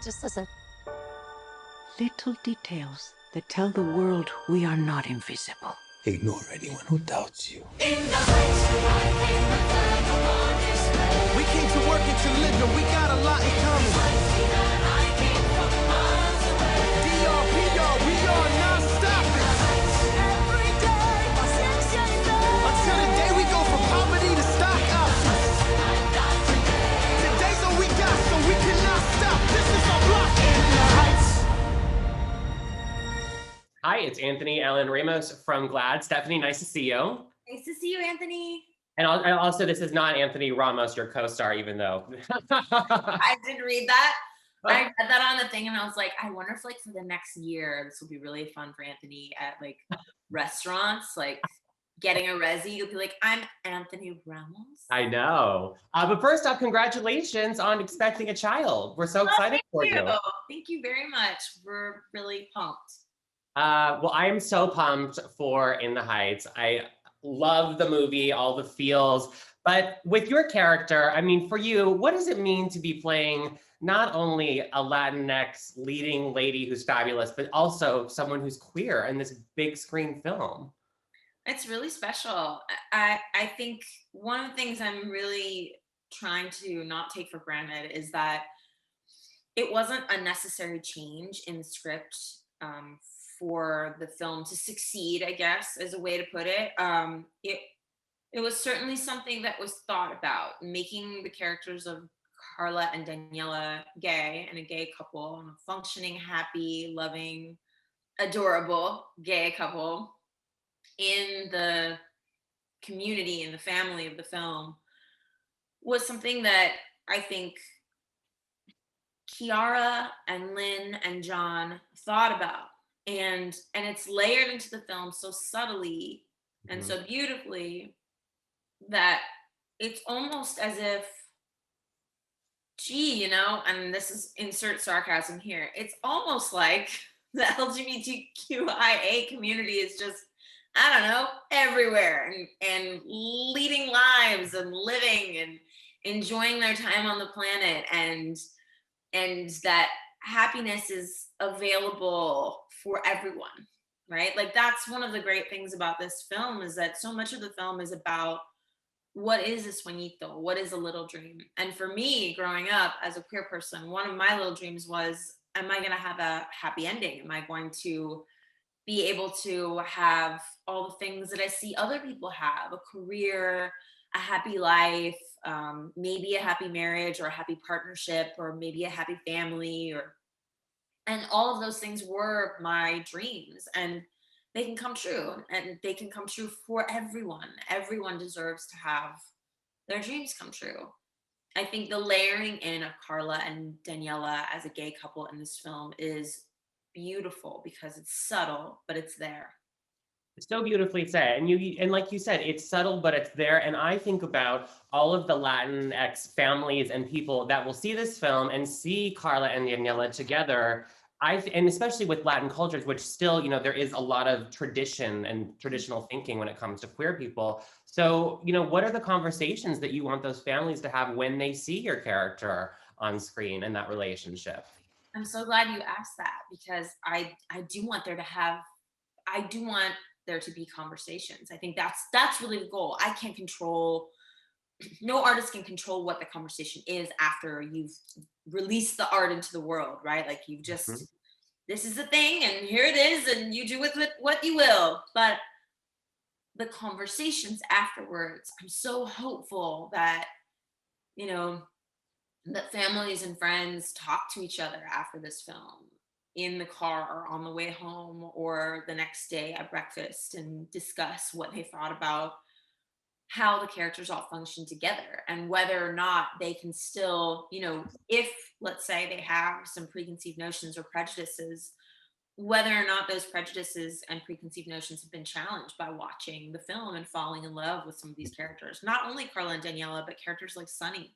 Just listen. Little details that tell the world we are not invisible. Ignore anyone who doubts you. We came to work and to live, and we got a lot in common. DRPR, we are not stopping. Until the day we go from poverty to stock options. Today's all we got, so we cannot stop. This is our block in the heights. Hi, it's Anthony Allen Ramos from GLAAD. Stephanie, nice to see you. Nice to see you, Anthony. And also, this is not Anthony Ramos, your co-star, even though. I did read that. I read that on the thing and I was like, I wonder if like for the next year, this will be really fun for Anthony at like restaurants, like getting a resi. You'll be like, I'm Anthony Ramos. I know. But first off, congratulations on expecting a child. We're so excited for you. Thank you very much. We're really pumped. Well, I am so pumped for In the Heights. I love the movie, all the feels. But with your character, I mean, for you, what does it mean to be playing not only a Latinx leading lady who's fabulous, but also someone who's queer in this big screen film? It's really special. I think one of the things I'm really trying to not take for granted is that it wasn't a necessary change in the script for the film to succeed, I guess, is a way to put it. It was certainly something that was thought about, making the characters of Carla and Daniela gay and a gay couple, and a functioning, happy, loving, adorable gay couple in the community and the family of the film was something that I think Kiara and Lynn and John thought about. And it's layered into the film so subtly and so beautifully that it's almost as if, gee, you know, and this is insert sarcasm here, it's almost like the LGBTQIA community is just, I don't know, everywhere and leading lives and living and enjoying their time on the planet, and that happiness is available for everyone, right? Like that's one of the great things about this film, is that so much of the film is about what is a sueñito, what is a little dream. And for me, growing up as a queer person, one of my little dreams was, am I going to have a happy ending? Am I going to be able to have all the things that I see other people have, a career, a happy life, maybe a happy marriage or a happy partnership, or maybe a happy family, and all of those things were my dreams, and they can come true, and they can come true for everyone. Everyone deserves to have their dreams come true. I think the layering in of Carla and Daniela as a gay couple in this film is beautiful because it's subtle, but it's there. So beautifully said. And like you said, it's subtle, but it's there. And I think about all of the Latinx families and people that will see this film and see Carla and Daniela together. And especially with Latin cultures, which still, you know, there is a lot of tradition and traditional thinking when it comes to queer people. So, you know, what are the conversations that you want those families to have when they see your character on screen and that relationship? I'm so glad you asked that, because I do want there to be conversations. I think that's really the goal. I can't control, no artist can control what the conversation is after you've released the art into the world, right? Like you've just, this is the thing and here it is and you do with what you will. But the conversations afterwards, I'm so hopeful that, you know, that families and friends talk to each other after this film, in the car or on the way home or the next day at breakfast, and discuss what they thought about how the characters all function together, and whether or not they can still, you know, if let's say they have some preconceived notions or prejudices, whether or not those prejudices and preconceived notions have been challenged by watching the film and falling in love with some of these characters. Not only Carla and Daniela, but characters like Sunny,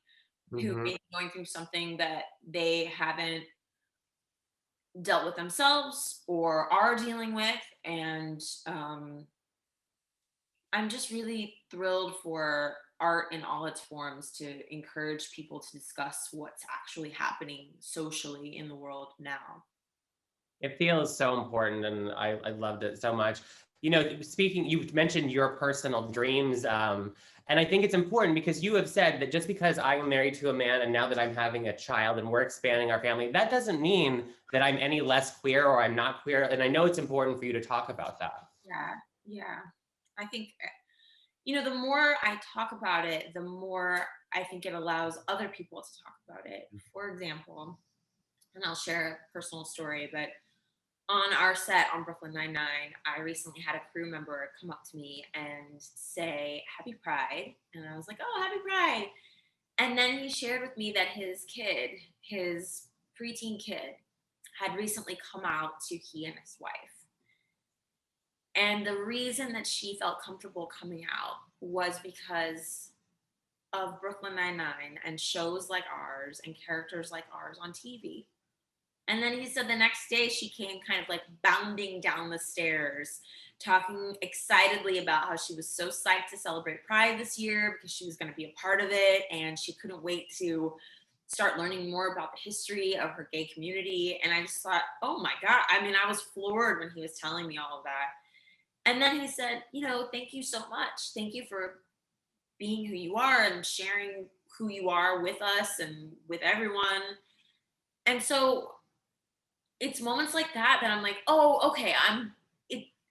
who may be going through something that they haven't dealt with themselves or are dealing with. And I'm just really thrilled for art in all its forms to encourage people to discuss what's actually happening socially in the world now. It feels so important, and I loved it so much. You know, speaking, you mentioned your personal dreams, and I think it's important because you have said that just because I am married to a man and now that I'm having a child and we're expanding our family, that doesn't mean that I'm any less queer or I'm not queer. And I know it's important for you to talk about that. Yeah, yeah. I think, the more I talk about it, the more I think it allows other people to talk about it. For example, and I'll share a personal story, but on our set on Brooklyn Nine-Nine, I recently had a crew member come up to me and say, Happy Pride. And I was like, oh, Happy Pride. And then he shared with me that his kid, his preteen kid, had recently come out to he and his wife. And the reason that she felt comfortable coming out was because of Brooklyn Nine-Nine and shows like ours and characters like ours on TV. And then he said the next day she came kind of like bounding down the stairs, talking excitedly about how she was so psyched to celebrate Pride this year because she was going to be a part of it. And she couldn't wait to start learning more about the history of her gay community. And I just thought, oh my God. I mean, I was floored when he was telling me all of that. And then he said, thank you so much. Thank you for being who you are and sharing who you are with us and with everyone. And so it's moments like that that I'm like, oh, okay,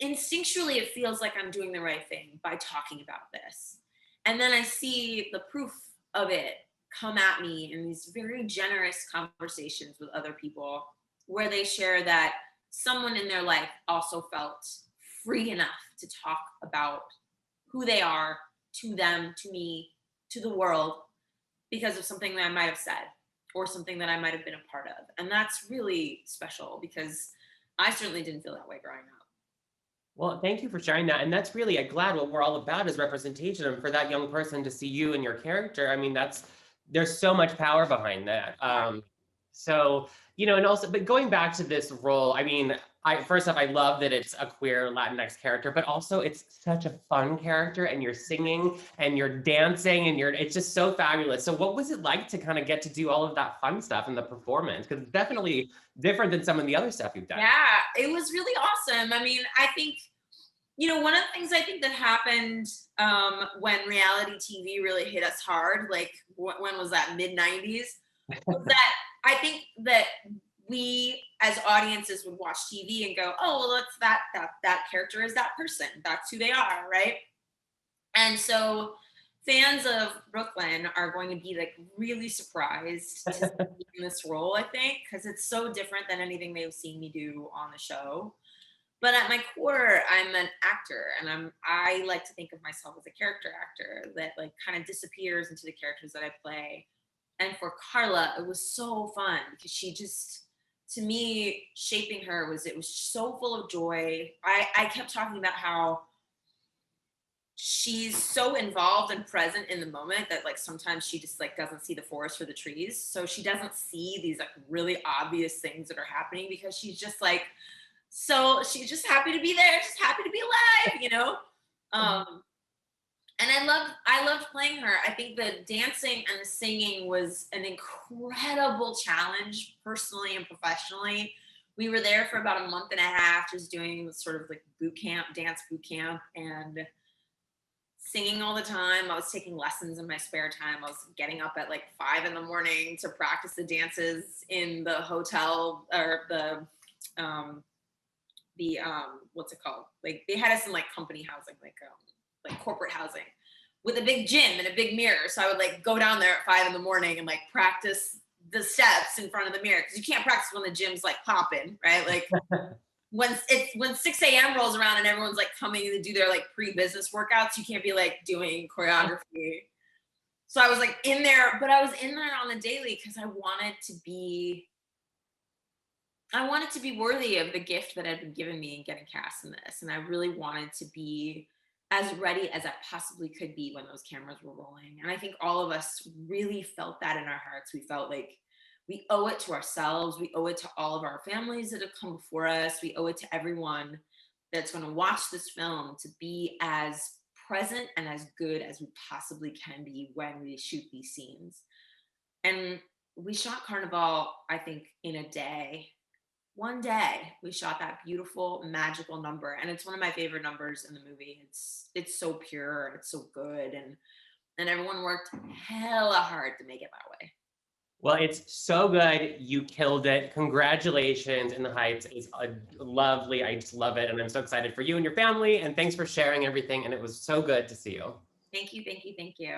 instinctually it feels like I'm doing the right thing by talking about this. And then I see the proof of it come at me in these very generous conversations with other people where they share that someone in their life also felt free enough to talk about who they are to them, to me, to the world because of something that I might have said or something that I might have been a part of. And that's really special because I certainly didn't feel that way growing up. Well, thank you for sharing that. And that's really, I'm glad what we're all about is representation. And for that young person to see you and your character, I mean, there's so much power behind that. So, and also, but going back to this role, I mean, first off, I love that it's a queer Latinx character, but also it's such a fun character and you're singing and you're dancing and it's just so fabulous. So what was it like to kind of get to do all of that fun stuff in the performance? Because it's definitely different than some of the other stuff you've done. Yeah, it was really awesome. I mean, I think, one of the things I think that happened when reality TV really hit us hard, like when was that, mid-90s, was that I think that we as audiences would watch TV and go, oh, well, that's that character is that person. That's who they are, right? And so fans of Brooklyn are going to be like really surprised to see me in this role, I think, because it's so different than anything they've seen me do on the show. But at my core, I'm an actor, and I like to think of myself as a character actor that like kind of disappears into the characters that I play. And for Carla, it was so fun because she just, to me, shaping her it was so full of joy. I kept talking about how she's so involved and present in the moment that like sometimes she just like doesn't see the forest for the trees. So she doesn't see these like really obvious things that are happening because she's just like, so she's just happy to be there, just happy to be alive, And I loved playing her. I think the dancing and the singing was an incredible challenge personally and professionally. We were there for about a month and a half, just doing sort of like dance boot camp and singing all the time. I was taking lessons in my spare time. I was getting up at like 5 a.m. to practice the dances in the hotel or the what's it called? Like they had us in like company housing, like corporate housing with a big gym and a big mirror. So I would like go down there at 5 a.m. and like practice the steps in front of the mirror. Cause you can't practice when the gym's like popping, right? Like when 6 a.m. rolls around and everyone's like coming to do their like pre-business workouts, you can't be like doing choreography. So I was like in there, but I was in there on the daily because I wanted to be worthy of the gift that had been given me in getting cast in this. And I really wanted to be as ready as I possibly could be when those cameras were rolling. And I think all of us really felt that in our hearts. We felt like we owe it to ourselves. We owe it to all of our families that have come before us. We owe it to everyone that's going to watch this film to be as present and as good as we possibly can be when we shoot these scenes. And we shot Carnival, I think, in a day. One day we shot that beautiful, magical number, and it's one of my favorite numbers in the movie. It's so pure, it's so good, and everyone worked hella hard to make it that way. Well, it's so good. You killed it. Congratulations. In the Heights is lovely. I just love it. And I'm so excited for you and your family. And thanks for sharing everything. And it was so good to see you. Thank you, thank you, thank you.